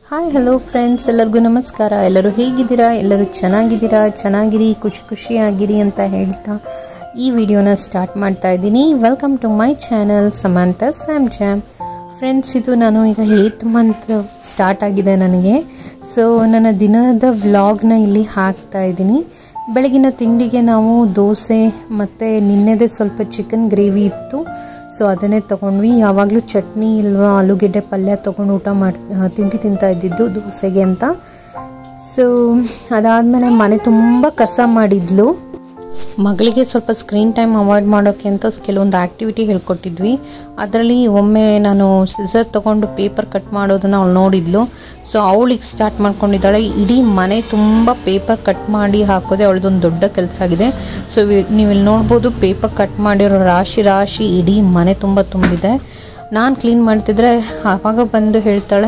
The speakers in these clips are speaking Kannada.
ಹಾಯ್ ಹಲೋ ಫ್ರೆಂಡ್ಸ್, ಎಲ್ಲರಿಗೂ ನಮಸ್ಕಾರ. ಎಲ್ಲರೂ ಹೇಗಿದ್ದೀರಾ? ಎಲ್ಲರೂ ಚೆನ್ನಾಗಿದ್ದೀರಾ? ಚೆನ್ನಾಗಿರಿ, ಖುಷಿಯಾಗಿರಿ ಅಂತ ಹೇಳ್ತಾ ಈ ವಿಡಿಯೋನ ಸ್ಟಾರ್ಟ್ ಮಾಡ್ತಾ ಇದ್ದೀನಿ. Welcome to my channel Samantha Sam Jam. Friends, ಇದು ನಾನು ಈಗ 8th ಮಂತ್ ಸ್ಟಾರ್ಟ್ ಆಗಿದೆ ನನಗೆ. ಸೊ ನನ್ನ ದಿನದ ವ್ಲಾಗ್ನ ಇಲ್ಲಿ ಹಾಕ್ತಾ ಇದ್ದೀನಿ. ಬೆಳಗಿನ ತಿಂಡಿಗೆ ನಾವು ದೋಸೆ ಮತ್ತು ನಿನ್ನೆದೇ ಸ್ವಲ್ಪ ಚಿಕನ್ ಗ್ರೇವಿ ಇತ್ತು, ಸೊ ಅದನ್ನೇ ತೊಗೊಂಡ್ವಿ. ಯಾವಾಗಲೂ ಚಟ್ನಿ ಇಲ್ವಾ ಆಲೂಗೆಡ್ಡೆ ಪಲ್ಯ ತೊಗೊಂಡು ತಿಂಡಿ ತಿಂತಾ ಇದ್ದಿದ್ದು ದೋಸೆಗೆ ಅಂತ. ಸೊ ಅದಾದಮೇಲೆ ಮನೆ ತುಂಬ ಕಸ ಮಾಡಿದ್ಲು. ಮಗಳಿಗೆ ಸ್ವಲ್ಪ ಸ್ಕ್ರೀನ್ ಟೈಮ್ ಅವಾಯ್ಡ್ ಮಾಡೋಕ್ಕೆ ಅಂತ ಕೆಲವೊಂದು ಆ್ಯಕ್ಟಿವಿಟಿ ಹೇಳ್ಕೊಟ್ಟಿದ್ವಿ. ಅದರಲ್ಲಿ ಒಮ್ಮೆ ನಾನು ಸಿಸರ್ ತೊಗೊಂಡು ಪೇಪರ್ ಕಟ್ ಮಾಡೋದನ್ನು ಅವಳು ನೋಡಿದ್ಲು. ಸೊ ಅವಳಿಗೆ ಸ್ಟಾರ್ಟ್ ಮಾಡ್ಕೊಂಡಿದ್ದಾಳೆ. ಇಡೀ ಮನೆ ತುಂಬ ಪೇಪರ್ ಕಟ್ ಮಾಡಿ ಹಾಕೋದೆ ಅವಳದೊಂದು ದೊಡ್ಡ ಕೆಲಸ ಆಗಿದೆ. ಸೊ ನೀವಿಲ್ಲಿ ನೋಡ್ಬೋದು, ಪೇಪರ್ ಕಟ್ ಮಾಡಿರೋ ರಾಶಿ ಇಡೀ ಮನೆ ತುಂಬ ತುಂಬಿದೆ. ನಾನು ಕ್ಲೀನ್ ಮಾಡ್ತಿದ್ರೆ ಆವಾಗ ಬಂದು ಹೇಳ್ತಾಳೆ,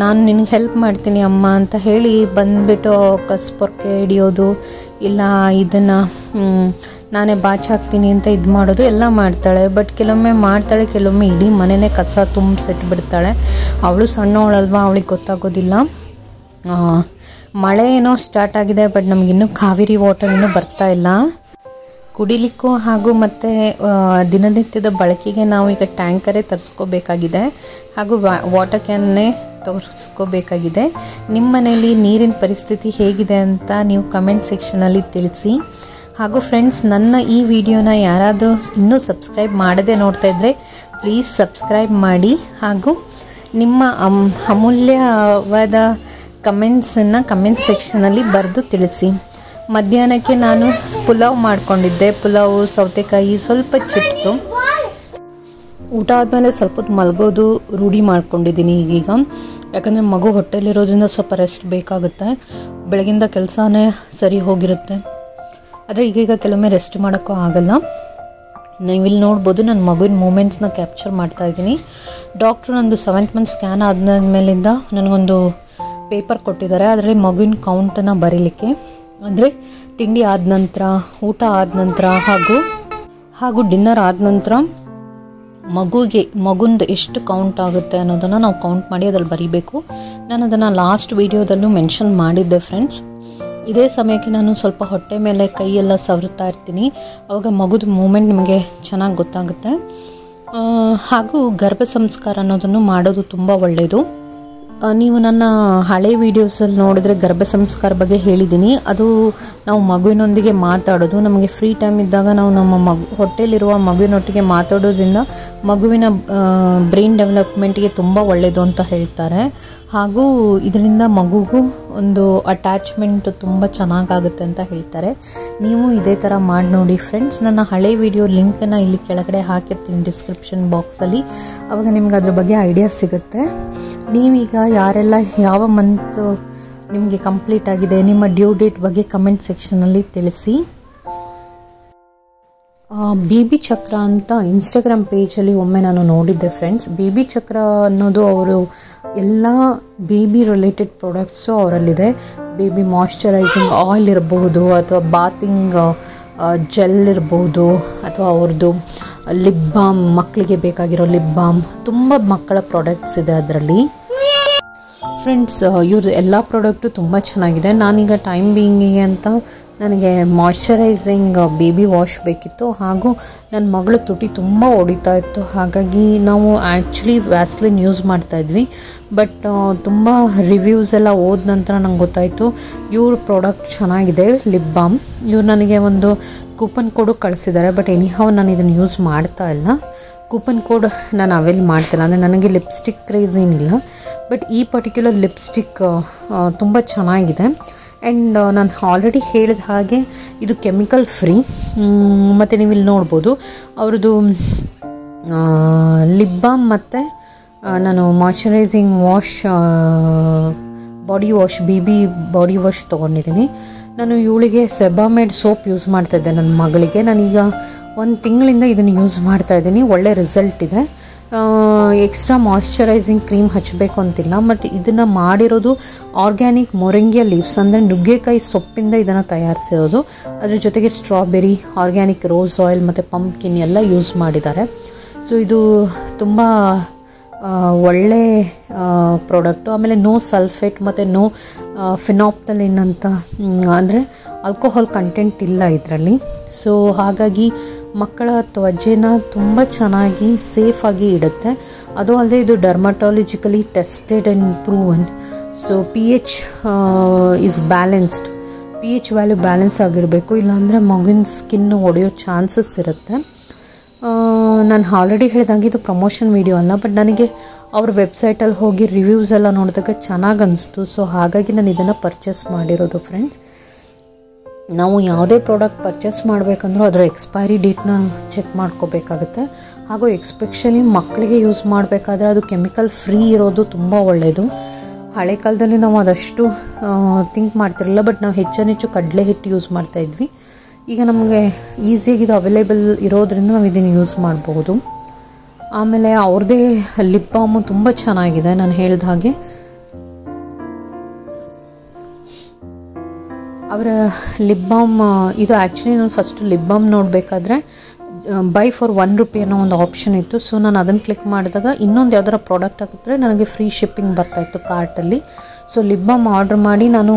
ನಾನು ನಿನಗೆ ಹೆಲ್ಪ್ ಮಾಡ್ತೀನಿ ಅಮ್ಮ ಅಂತ ಹೇಳಿ ಬಂದುಬಿಟ್ಟು ಕಸ್ಪೊರ್ಕೆ ಹಿಡಿಯೋದು, ಇಲ್ಲ ಇದನ್ನು ನಾನೇ ಬಾಚಾಕ್ತೀನಿ ಅಂತ ಇದು ಮಾಡೋದು ಎಲ್ಲ ಮಾಡ್ತಾಳೆ. ಬಟ್ ಕೆಲವೊಮ್ಮೆ ಮಾಡ್ತಾಳೆ, ಕೆಲವೊಮ್ಮೆ ಇಡೀ ಮನೆಯೇ ಕಸ ತುಂಬಿಸಿಟ್ಬಿಡ್ತಾಳೆ. ಅವಳು ಸಣ್ಣವಳಲ್ವಾ, ಅವಳಿಗೆ ಗೊತ್ತಾಗೋದಿಲ್ಲ. ಮಳೆ ಏನೋ ಸ್ಟಾರ್ಟ್ ಆಗಿದೆ, ಬಟ್ ನಮಗಿನ್ನೂ ಕಾವೇರಿ ವಾಟರ್ ಇನ್ನೂ ಬರ್ತಾ ಇಲ್ಲ. ಕುಡಿಲಿಕ್ಕೂ ಹಾಗೂ ಮತ್ತು ದಿನನಿತ್ಯದ ಬಳಕೆಗೆ ನಾವು ಈಗ ಟ್ಯಾಂಕರೇ ತರಿಸ್ಕೋಬೇಕಾಗಿದೆ, ಹಾಗೂ ವಾಟರ್ ಕ್ಯಾನ್ನೇ ತರಿಸ್ಕೋಬೇಕಾಗಿದೆ. ನಿಮ್ಮ ಮನೆಯಲ್ಲಿ ನೀರಿನ ಪರಿಸ್ಥಿತಿ ಹೇಗಿದೆ ಅಂತ ನೀವು ಕಮೆಂಟ್ ಸೆಕ್ಷನಲ್ಲಿ ತಿಳಿಸಿ. ಹಾಗೂ ಫ್ರೆಂಡ್ಸ್, ನನ್ನ ಈ ವಿಡಿಯೋನ ಯಾರಾದರೂ ಇನ್ನೂ ಸಬ್ಸ್ಕ್ರೈಬ್ ಮಾಡದೆ ನೋಡ್ತಾ ಇದ್ದರೆ ಪ್ಲೀಸ್ ಸಬ್ಸ್ಕ್ರೈಬ್ ಮಾಡಿ, ಹಾಗೂ ನಿಮ್ಮ ಅಮೂಲ್ಯವಾದ ಕಮೆಂಟ್ಸನ್ನು ಕಮೆಂಟ್ ಸೆಕ್ಷನಲ್ಲಿ ಬರೆದು ತಿಳಿಸಿ. ಮಧ್ಯಾಹ್ನಕ್ಕೆ ನಾನು ಪುಲಾವ್ ಮಾಡ್ಕೊಂಡಿದ್ದೆ. ಪುಲಾವು, ಸೌತೆಕಾಯಿ, ಸ್ವಲ್ಪ ಚಿಪ್ಸು. ಊಟ ಆದಮೇಲೆ ಸ್ವಲ್ಪ ಹೊತ್ತು ಮಲಗೋದು ರೂಢಿ ಮಾಡ್ಕೊಂಡಿದ್ದೀನಿ ಈಗೀಗ. ಯಾಕಂದರೆ ಮಗು ಹೊಟ್ಟೆಲಿರೋದ್ರಿಂದ ಸ್ವಲ್ಪ ರೆಸ್ಟ್ ಬೇಕಾಗುತ್ತೆ. ಬೆಳಗಿಂದ ಕೆಲಸನೇ ಸರಿ ಹೋಗಿರುತ್ತೆ. ಆದರೆ ಈಗೀಗ ಕೆಲವೊಮ್ಮೆ ರೆಸ್ಟ್ ಮಾಡೋಕ್ಕೂ ಆಗಲ್ಲ. ನೀವಿಲ್ಲಿ ನೋಡ್ಬೋದು, ನನ್ನ ಮಗುವಿನ ಮೂಮೆಂಟ್ಸ್ನ ಕ್ಯಾಪ್ಚರ್ ಮಾಡ್ತಾಯಿದ್ದೀನಿ. ಡಾಕ್ಟ್ರು ನಂದು 7th ಮಂತ್ ಸ್ಕ್ಯಾನ್ ಆದಮೇಲಿಂದ ನನಗೊಂದು ಪೇಪರ್ ಕೊಟ್ಟಿದ್ದಾರೆ. ಅದರಲ್ಲಿ ಮಗುವಿನ ಕೌಂಟನ್ನು ಬರೀಲಿಕ್ಕೆ, ಅಂದರೆ ತಿಂಡಿ ಆದ ನಂತರ, ಊಟ ಆದ ನಂತರ ಹಾಗೂ ಡಿನ್ನರ್ ಆದ ನಂತರ ಮಗುಂದು ಎಷ್ಟು ಕೌಂಟ್ ಆಗುತ್ತೆ ಅನ್ನೋದನ್ನು ನಾವು ಕೌಂಟ್ ಮಾಡಿ ಅದ್ರಲ್ಲಿ ಬರೀಬೇಕು. ನಾನು ಅದನ್ನು ಲಾಸ್ಟ್ ವಿಡಿಯೋದಲ್ಲೂ ಮೆನ್ಷನ್ ಮಾಡಿದ್ದೆ ಫ್ರೆಂಡ್ಸ್. ಇದೇ ಸಮಯಕ್ಕೆ ನಾನು ಸ್ವಲ್ಪ ಹೊಟ್ಟೆ ಮೇಲೆ ಕೈಯೆಲ್ಲ ಸವರ್ತಾ ಇರ್ತೀನಿ. ಆವಾಗ ಮಗುದ ಮೂಮೆಂಟ್ ನಿಮಗೆ ಚೆನ್ನಾಗಿ ಗೊತ್ತಾಗುತ್ತೆ. ಹಾಗೂ ಗರ್ಭ ಸಂಸ್ಕಾರ ಅನ್ನೋದನ್ನು ಮಾಡೋದು ತುಂಬ ಒಳ್ಳೆಯದು. ನೀವು ನನ್ನ ಹಳೆ ವೀಡಿಯೋಸಲ್ಲಿ ನೋಡಿದ್ರೆ ಗರ್ಭ ಸಂಸ್ಕಾರ ಬಗ್ಗೆ ಹೇಳಿದ್ದೀನಿ. ಅದು ನಾವು ಮಗುವಿನೊಂದಿಗೆ ಮಾತಾಡೋದು, ನಮಗೆ ಫ್ರೀ ಟೈಮ್ ಇದ್ದಾಗ ನಾವು ನಮ್ಮ ಹೊಟ್ಟೆಯಲ್ಲಿರುವ ಮಗುವಿನೊಟ್ಟಿಗೆ ಮಾತಾಡೋದ್ರಿಂದ ಮಗುವಿನ ಬ್ರೈನ್ ಡೆವಲಪ್ಮೆಂಟ್ಗೆ ತುಂಬ ಒಳ್ಳೆಯದು ಅಂತ ಹೇಳ್ತಾರೆ. ಹಾಗೂ ಇದರಿಂದ ಮಗುಗೂ ಒಂದು ಅಟ್ಯಾಚ್ಮೆಂಟ್ ತುಂಬ ಚೆನ್ನಾಗಾಗುತ್ತೆ ಅಂತ ಹೇಳ್ತಾರೆ. ನೀವು ಇದೇ ಥರ ಮಾಡಿ ನೋಡಿ ಫ್ರೆಂಡ್ಸ್. ನನ್ನ ಹಳೆ ವಿಡಿಯೋ ಲಿಂಕನ್ನು ಇಲ್ಲಿ ಕೆಳಗಡೆ ಹಾಕಿರ್ತೀನಿ ಡಿಸ್ಕ್ರಿಪ್ಷನ್ ಬಾಕ್ಸಲ್ಲಿ. ಆವಾಗ ನಿಮ್ಗೆ ಅದ್ರ ಬಗ್ಗೆ ಐಡಿಯಾ ಸಿಗುತ್ತೆ. ನೀವೀಗ ಯಾರೆಲ್ಲ ಯಾವ ಮಂತ್ ನಿಮಗೆ ಕಂಪ್ಲೀಟ್ ಆಗಿದೆ, ನಿಮ್ಮ ಡ್ಯೂ ಡೇಟ್ ಬಗ್ಗೆ ಕಮೆಂಟ್ ಸೆಕ್ಷನಲ್ಲಿ ತಿಳಿಸಿ. ಬೇಬಿ ಚಕ್ರ ಅಂತ ಇನ್ಸ್ಟಾಗ್ರಾಮ್ ಪೇಜಲ್ಲಿ ಒಮ್ಮೆ ನಾನು ನೋಡಿದ್ದೆ ಫ್ರೆಂಡ್ಸ್. ಬೇಬಿ ಚಕ್ರ ಅನ್ನೋದು ಅವರು ಎಲ್ಲ ಬೇಬಿ ರಿಲೇಟೆಡ್ ಪ್ರಾಡಕ್ಟ್ಸು ಅವರಲ್ಲಿದೆ. ಬೇಬಿ ಮಾಯ್ಶ್ಚರೈಸಿಂಗ್ ಆಯಿಲ್ ಇರಬಹುದು, ಅಥವಾ ಬಾತಿಂಗ್ ಜೆಲ್ ಇರಬಹುದು, ಅಥವಾ ಅವ್ರದ್ದು ಲಿಪ್ ಬಾಮ್, ಮಕ್ಕಳಿಗೆ ಬೇಕಾಗಿರೋ ಲಿಪ್ ಬಾಮ್, ತುಂಬ ಮಕ್ಕಳ ಪ್ರಾಡಕ್ಟ್ಸ್ ಇದೆ ಅದರಲ್ಲಿ ಫ್ರೆಂಡ್ಸ್. ಇವ್ರದ್ದು ಎಲ್ಲ ಪ್ರಾಡಕ್ಟು ತುಂಬ ಚೆನ್ನಾಗಿದೆ. ನಾನೀಗ ಟೈಮ್ ಬೀಯಿಂಗಿಗೆ ಅಂತ ನನಗೆ ಮಾಯ್ಶ್ಚರೈಸಿಂಗ್ ಬೇಬಿ ವಾಶ್ ಬೇಕಿತ್ತು, ಹಾಗೂ ನನ್ನ ಮಗಳು ತುಟಿ ತುಂಬ ಹೊಡಿತಾ ಇತ್ತು. ಹಾಗಾಗಿ ನಾವು ಆ್ಯಕ್ಚುಲಿ ವ್ಯಾಸ್ಲಿನ್ ಯೂಸ್ ಮಾಡ್ತಾಯಿದ್ವಿ. ಬಟ್ ತುಂಬ ರಿವ್ಯೂಸ್ ಎಲ್ಲ ಓದ ನಂತರ ನಂಗೆ ಗೊತ್ತಾಯಿತು ಇವ್ರ ಪ್ರಾಡಕ್ಟ್ ಚೆನ್ನಾಗಿದೆ, ಲಿಪ್ ಬಾಮ್. ಇವ್ರು ನನಗೆ ಒಂದು ಕೂಪನ್ ಕೋಡು ಕಳಿಸಿದ್ದಾರೆ. ಬಟ್ ಎನಿಹೌ ನಾನು ಇದನ್ನು ಯೂಸ್ ಮಾಡ್ತಾ ಇಲ್ಲ. ಕೂಪನ್ ಕೋಡ್ ನಾನು ಅವೇಲ್ ಮಾಡ್ತಿಲ್ಲ, ಅಂದರೆ ನನಗೆ ಲಿಪ್ಸ್ಟಿಕ್ ಕ್ರೇಜ್ ಏನಿಲ್ಲ. ಬಟ್ ಈ ಪರ್ಟಿಕ್ಯುಲರ್ ಲಿಪ್ಸ್ಟಿಕ್ ತುಂಬ ಚೆನ್ನಾಗಿದೆ. ಆ್ಯಂಡ್ ನಾನು ಆಲ್ರೆಡಿ ಹೇಳಿದ ಹಾಗೆ ಇದು ಕೆಮಿಕಲ್ ಫ್ರೀ. ಮತ್ತು ನೀವು ಇಲ್ಲಿ ನೋಡ್ಬೋದು ಅವ್ರದ್ದು ಲಿಪ್ ಬಾಮ್ ಮತ್ತು ನಾನು moisturising wash, body wash, baby body wash ತೊಗೊಂಡಿದ್ದೀನಿ. ನಾನು ಇವಳಿಗೆ ಸೆಬಾಮೆಡ್ ಸೋಪ್ ಯೂಸ್ ಮಾಡ್ತಾಯಿದ್ದೆ ನನ್ನ ಮಗಳಿಗೆ. ನಾನೀಗ 1 ತಿಂಗಳಿಂದ ಇದನ್ನು ಯೂಸ್ ಮಾಡ್ತಾಯಿದ್ದೀನಿ. ಒಳ್ಳೆ ರಿಸಲ್ಟ್ ಇದೆ. ಎಕ್ಸ್ಟ್ರಾ ಮಾಯ್ಶ್ಚರೈಸಿಂಗ್ ಕ್ರೀಮ್ ಹಚ್ಚಬೇಕು ಅಂತಿಲ್ಲ. ಬಟ್ ಇದನ್ನು ಮಾಡಿರೋದು ಆರ್ಗ್ಯಾನಿಕ್ ಮೊರಿಂಗಿಯಾ ಲೀವ್ಸ್, ಅಂದರೆ ನುಗ್ಗೆಕಾಯಿ ಸೊಪ್ಪಿಂದ ಇದನ್ನು ತಯಾರಿಸಿರೋದು. ಅದ್ರ ಜೊತೆಗೆ ಸ್ಟ್ರಾಬೆರಿ, ಆರ್ಗ್ಯಾನಿಕ್ ರೋಸ್ ಆಯಿಲ್ ಮತ್ತು ಪಂಪ್ಕಿನ್ ಎಲ್ಲ ಯೂಸ್ ಮಾಡಿದ್ದಾರೆ. ಸೊ ಇದು ತುಂಬ ಒಳ್ಳೆ ಪ್ರಾಡಕ್ಟು. ಆಮೇಲೆ ನೋ ಸಲ್ಫೇಟ್ ಮತ್ತು ನೋ ಫಿನಾಪ್ತಲಿನ್ ಅಂತ ಅಂದರೆ ಆಲ್ಕೋಹಾಲ್ ಕಂಟೆಂಟ್ ಇಲ್ಲ ಇದರಲ್ಲಿ. ಸೊ ಹಾಗಾಗಿ ಮಕ್ಕಳ ತ್ವಚೆನ ತುಂಬ ಚೆನ್ನಾಗಿ ಸೇಫಾಗಿ ಇಡುತ್ತೆ. ಅದು ಅಲ್ಲದೆ ಇದು dermatologically tested and proven. So pH is balanced. pH value balance ಆಗಿರಬೇಕು, ಇಲ್ಲಾಂದರೆ ಮಗುವಿನ ಸ್ಕಿನ್ನು ಒಡೆಯೋ ಚಾನ್ಸಸ್ ಇರುತ್ತೆ. ನಾನು ಆಲ್ರೆಡಿ ಹೇಳಿದಂಗೆ ಇದು ಪ್ರಮೋಷನ್ ವಿಡಿಯೋ ಅಲ್ಲ, ಬಟ್ ನನಗೆ ಅವ್ರ ವೆಬ್ಸೈಟಲ್ಲಿ ಹೋಗಿ ರಿವ್ಯೂಸ್ ಎಲ್ಲ ನೋಡಿದಾಗ ಚೆನ್ನಾಗಿ ಅನಿಸ್ತು. ಸೊ ಹಾಗಾಗಿ ನಾನು ಇದನ್ನು ಪರ್ಚೇಸ್ ಮಾಡಿರೋದು ಫ್ರೆಂಡ್ಸ್. ನಾವು ಯಾವುದೇ ಪ್ರಾಡಕ್ಟ್ ಪರ್ಚೇಸ್ ಮಾಡಬೇಕಂದ್ರೂ ಅದರ ಎಕ್ಸ್ಪೈರಿ ಡೇಟ್ನ ಚೆಕ್ ಮಾಡ್ಕೋಬೇಕಾಗುತ್ತೆ. ಹಾಗೂ ಎಸ್ಪೆಷಲಿ ಮಕ್ಕಳಿಗೆ ಯೂಸ್ ಮಾಡಬೇಕಾದ್ರೆ ಅದು ಕೆಮಿಕಲ್ ಫ್ರೀ ಇರೋದು ತುಂಬ ಒಳ್ಳೆಯದು. ಹಳೆ ಕಾಲದಲ್ಲಿ ನಾವು ಅದಷ್ಟು ಥಿಂಕ್ ಮಾಡ್ತಿರಲಿಲ್ಲ, ಬಟ್ ನಾವು ಹೆಚ್ಚು ಕಡಲೆ ಹಿಟ್ಟು ಯೂಸ್ ಮಾಡ್ತಾಯಿದ್ವಿ. ಈಗ ನಮಗೆ ಈಸಿಯಾಗಿ ಇದು ಅವೈಲೇಬಲ್ ಇರೋದ್ರಿಂದ ನಾವು ಇದನ್ನು ಯೂಸ್ ಮಾಡಬಹುದು. ಆಮೇಲೆ ಅವ್ರದ್ದೇ ಲಿಪ್ ಬಾಮು ತುಂಬ ಚೆನ್ನಾಗಿದೆ. ನಾನು ಹೇಳಿದ ಹಾಗೆ ಅವರ ಲಿಪ್ ಬಾಮ್ ಇದು ಆ್ಯಕ್ಚುಲಿ ನಾನು ಫಸ್ಟ್ ಲಿಪ್ ಬಾಮ್ ನೋಡಬೇಕಾದ್ರೆ ಬೈ ಫಾರ್ ₹1 ಅನ್ನೋ ಒಂದು ಆಪ್ಷನ್ ಇತ್ತು. ಸೊ ನಾನು ಅದನ್ನು ಕ್ಲಿಕ್ ಮಾಡಿದಾಗ ಇನ್ನೊಂದು ಯಾವ್ದಾರ ಪ್ರಾಡಕ್ಟ್ ಹಾಕಿದ್ರೆ ನನಗೆ ಫ್ರೀ ಶಿಪ್ಪಿಂಗ್ ಬರ್ತಾಯಿತ್ತು ಕಾರ್ಟಲ್ಲಿ. ಸೊ ಲಿಪ್ ಬಾಮ್ ಆರ್ಡ್ರ್ ಮಾಡಿ ನಾನು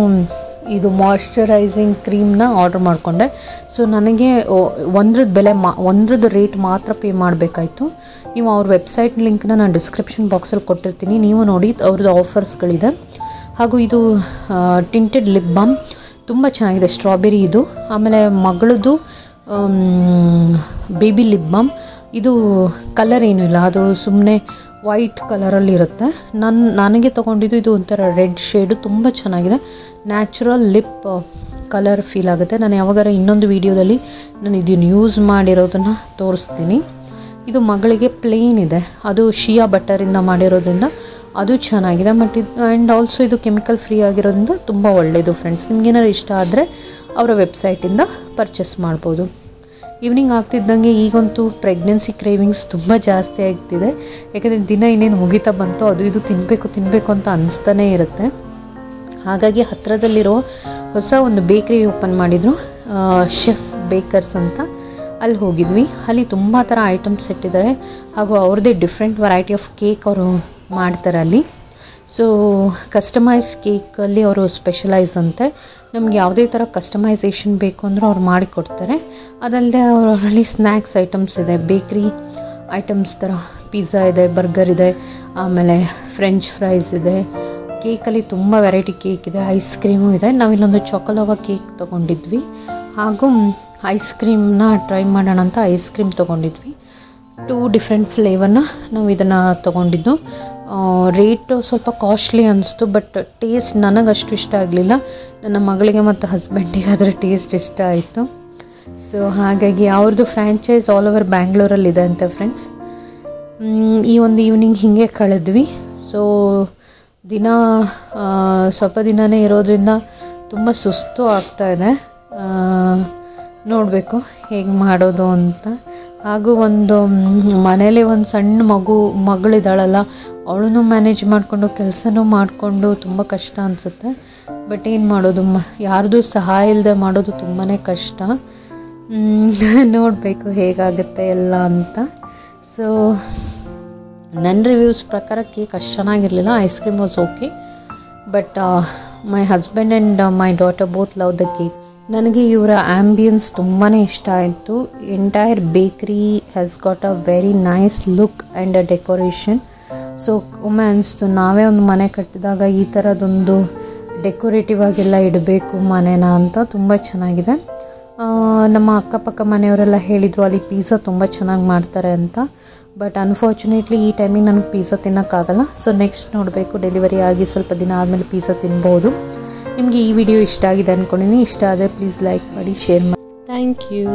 ಇದು ಮಾಯ್ಶ್ಚರೈಸಿಂಗ್ ಕ್ರೀಮ್ನ ಆರ್ಡ್ರ್ ಮಾಡಿಕೊಂಡೆ. ಸೊ ನನಗೆ ಒಂದ್ರದ್ದು ರೇಟ್ ಮಾತ್ರ ಪೇ ಮಾಡಬೇಕಾಯಿತು. ನೀವು ಅವ್ರ ವೆಬ್ಸೈಟ್ ಲಿಂಕ್ನ ನಾನು ಡಿಸ್ಕ್ರಿಪ್ಷನ್ ಬಾಕ್ಸಲ್ಲಿ ಕೊಟ್ಟಿರ್ತೀನಿ, ನೀವು ನೋಡಿ ಅವ್ರದ್ದು ಆಫರ್ಸ್ಗಳಿದೆ. ಹಾಗೂ ಇದು ಟಿಂಟೆಡ್ ಲಿಪ್ ಬಾಮ್ ತುಂಬ ಚೆನ್ನಾಗಿದೆ, ಸ್ಟ್ರಾಬೆರಿ ಇದು. ಆಮೇಲೆ ಮಗಳದ್ದು ಬೇಬಿ ಲಿಪ್ ಬಾಮ್, ಇದು ಕಲರ್ ಏನೂ ಇಲ್ಲ, ಅದು ಸುಮ್ಮನೆ ವೈಟ್ ಕಲರಲ್ಲಿ ಇರುತ್ತೆ. ನನಗೆ ತೊಗೊಂಡಿದ್ದು ಇದು ಒಂಥರ ರೆಡ್ ಶೇಡು, ತುಂಬ ಚೆನ್ನಾಗಿದೆ. ನ್ಯಾಚುರಲ್ ಲಿಪ್ ಕಲರ್ ಫೀಲ್ ಆಗುತ್ತೆ. ನಾನು ಯಾವಾಗಾರ ಇನ್ನೊಂದು ವೀಡಿಯೋದಲ್ಲಿ ನಾನು ಇದನ್ನು ಯೂಸ್ ಮಾಡಿರೋದನ್ನು ತೋರಿಸ್ತೀನಿ. ಇದು ಮಗಳಿಗೆ ಪ್ಲೇನ್ ಇದೆ, ಅದು ಶಿಯಾ ಬಟರಿಂದ ಮಾಡಿರೋದ್ರಿಂದ ಅದು ಚೆನ್ನಾಗಿದೆ. ಬಟ್ ಇದು ಆ್ಯಂಡ್ ಆಲ್ಸೋ ಇದು ಕೆಮಿಕಲ್ ಫ್ರೀ ಆಗಿರೋದ್ರಿಂದ ತುಂಬ ಒಳ್ಳೆಯದು ಫ್ರೆಂಡ್ಸ್. ನಿಮಗೇನಾದ್ರು ಇಷ್ಟ ಆದರೆ ಅವರ ವೆಬ್ಸೈಟಿಂದ ಪರ್ಚೇಸ್ ಮಾಡ್ಬೋದು. ಈವ್ನಿಂಗ್ ಆಗ್ತಿದ್ದಂಗೆ ಈಗಂತೂ ಪ್ರೆಗ್ನೆನ್ಸಿ ಕ್ರೇವಿಂಗ್ಸ್ ತುಂಬ ಜಾಸ್ತಿ ಆಗ್ತಿದೆ. ಯಾಕಂದರೆ ದಿನ ಇನ್ನೇನು ಮುಗಿತಾ ಬಂತು ಅದು ಇದು ತಿನ್ನಬೇಕು ಅಂತ ಅನಿಸ್ತಾನೇ ಇರುತ್ತೆ. ಹಾಗಾಗಿ ಹತ್ತಿರದಲ್ಲಿರೋ ಹೊಸ ಒಂದು ಬೇಕ್ರಿ ಓಪನ್ ಮಾಡಿದರು, ಶೆಫ್ ಬೇಕರ್ಸ್ ಅಂತ. ಅಲ್ಲಿ ಹೋಗಿದ್ವಿ. ಅಲ್ಲಿ ತುಂಬ ಥರ ಐಟಮ್ಸ್ ಇಟ್ಟಿದ್ದಾರೆ. ಹಾಗೂ ಅವ್ರದ್ದೇ ಡಿಫ್ರೆಂಟ್ ವೆರೈಟಿ ಆಫ್ ಕೇಕ್ ಅವರು ಮಾಡ್ತಾರೆ ಅಲ್ಲಿ. ಸೊ ಕಸ್ಟಮೈಸ್ ಕೇಕಲ್ಲಿ ಅವರು ಸ್ಪೆಷಲೈಸ್ ಅಂತೆ. ನಮ್ಗೆ ಯಾವುದೇ ಥರ ಕಸ್ಟಮೈಸೇಷನ್ ಬೇಕು ಅಂದರೂ ಅವ್ರು ಮಾಡಿಕೊಡ್ತಾರೆ. ಅದಲ್ಲದೆ ಅವರಲ್ಲಿ ಸ್ನ್ಯಾಕ್ಸ್ ಐಟಮ್ಸ್ ಇದೆ, ಬೇಕ್ರಿ ಐಟಮ್ಸ್ ಥರ ಪಿಜ್ಜಾ ಇದೆ, ಬರ್ಗರ್ ಇದೆ, ಆಮೇಲೆ ಫ್ರೆಂಚ್ ಫ್ರೈಸ್ ಇದೆ. ಕೇಕಲ್ಲಿ ತುಂಬ ವೆರೈಟಿ ಕೇಕ್ ಇದೆ, ಐಸ್ ಕ್ರೀಮು ಇದೆ. ನಾವಿಲ್ಲೊಂದು ಚಾಕೊಲೋವಾ ಕೇಕ್ ತೊಗೊಂಡಿದ್ವಿ. ಹಾಗೂ ಐಸ್ ಕ್ರೀಮ್ನ ಟ್ರೈ ಮಾಡೋಣ ಅಂತ ಐಸ್ ಕ್ರೀಮ್ ತೊಗೊಂಡಿದ್ವಿ. 2 ಡಿಫ್ರೆಂಟ್ ಫ್ಲೇವರ್ನ ನಾವು ಇದನ್ನು ತೊಗೊಂಡಿದ್ದು. ರೇಟು ಸ್ವಲ್ಪ ಕಾಸ್ಟ್ಲಿ ಅನ್ನಿಸ್ತು, ಬಟ್ ಟೇಸ್ಟ್ ನನಗಷ್ಟು ಇಷ್ಟ ಆಗಲಿಲ್ಲ. ನನ್ನ ಮಗಳಿಗೆ ಮತ್ತು ಹಸ್ಬೆಂಡಿಗೆ ಅದರ ಟೇಸ್ಟ್ ಇಷ್ಟ ಆಯಿತು. ಸೊ ಹಾಗಾಗಿ ಅವ್ರದ್ದು ಫ್ರ್ಯಾಂಚೈಸ್ ಆಲ್ ಓವರ್ ಬ್ಯಾಂಗ್ಳೂರಲ್ಲಿದೆ ಅಂತ ಫ್ರೆಂಡ್ಸ್. ಈ ಒಂದು ಈವ್ನಿಂಗ್ ಹೀಗೆ ಕಳೆದ್ವಿ. ಸೊ ದಿನ ಸ್ವಲ್ಪ ದಿನವೇ ಇರೋದ್ರಿಂದ ತುಂಬ ಸುಸ್ತು ಆಗ್ತಾಯಿದೆ. ನೋಡಬೇಕು ಹೇಗೆ ಮಾಡೋದು ಅಂತ. ಹಾಗೂ ಒಂದು ಮನೇಲಿ ಒಂದು ಸಣ್ಣ ಮಗಳಿದ್ದಾಳಲ್ಲ, ಅವಳನ್ನು ಮ್ಯಾನೇಜ್ ಮಾಡಿಕೊಂಡು ಕೆಲಸನೂ ಮಾಡಿಕೊಂಡು ತುಂಬ ಕಷ್ಟ ಅನಿಸುತ್ತೆ. ಬಟ್ ಏನು ಮಾಡೋದು, ಯಾರ್ದು ಸಹಾಯ ಇಲ್ಲದೆ ಮಾಡೋದು ತುಂಬಾ ಕಷ್ಟ. ನೋಡಬೇಕು ಹೇಗಾಗುತ್ತೆ ಎಲ್ಲ ಅಂತ. ಸೊ ನನ್ನ ರಿವ್ಯೂಸ್ ಪ್ರಕಾರ ಕೇಕ್ ಅಷ್ಟು ಚೆನ್ನಾಗಿರಲಿಲ್ಲ. Ice cream was okay, but my husband and my daughter both love the cake. ನನಗೆ ಇವರ ಆ್ಯಂಬಿಯನ್ಸ್ ತುಂಬಾ ಇಷ್ಟ ಆಯಿತು. ಎಂಟೈರ್ ಬೇಕ್ರಿ has got a very nice look and a decoration. So ಒಮ್ಮೆ ಅನಿಸ್ತು ನಾವೇ ಒಂದು ಮನೆ ಕಟ್ಟಿದಾಗ ಈ ಥರದೊಂದು ಡೆಕೋರೇಟಿವ್ ಆಗೆಲ್ಲ ಇಡಬೇಕು ಮನೇನ ಅಂತ. ತುಂಬ ಚೆನ್ನಾಗಿದೆ. ನಮ್ಮ ಅಕ್ಕಪಕ್ಕ ಮನೆಯವರೆಲ್ಲ ಹೇಳಿದರು ಅಲ್ಲಿ ಪಿಜ್ಜಾ ತುಂಬ ಚೆನ್ನಾಗಿ ಮಾಡ್ತಾರೆ ಅಂತ. ಬಟ್ ಅನ್ಫಾರ್ಚುನೇಟ್ಲಿ ಈ ಟೈಮಿಗೆ ನನಗೆ ಪಿಜ್ಜಾ ತಿನ್ನೋಕ್ಕಾಗಲ್ಲ. ಸೊ ನೆಕ್ಸ್ಟ್ ನೋಡಬೇಕು, ಡೆಲಿವರಿ ಆಗಿ ಸ್ವಲ್ಪ ದಿನ ಆದಮೇಲೆ ಪಿಜ್ಜಾ ತಿನ್ಬೋದು. ನಿಮಗೆ ಈ ವಿಡಿಯೋ ಇಷ್ಟ ಆಗಿದೆ ಅಂದ್ಕೊಂಡಿದ್ದೀನಿ. ಇಷ್ಟ ಆದರೆ ಪ್ಲೀಸ್ ಲೈಕ್ ಮಾಡಿ, ಶೇರ್ ಮಾಡಿ. Thank you.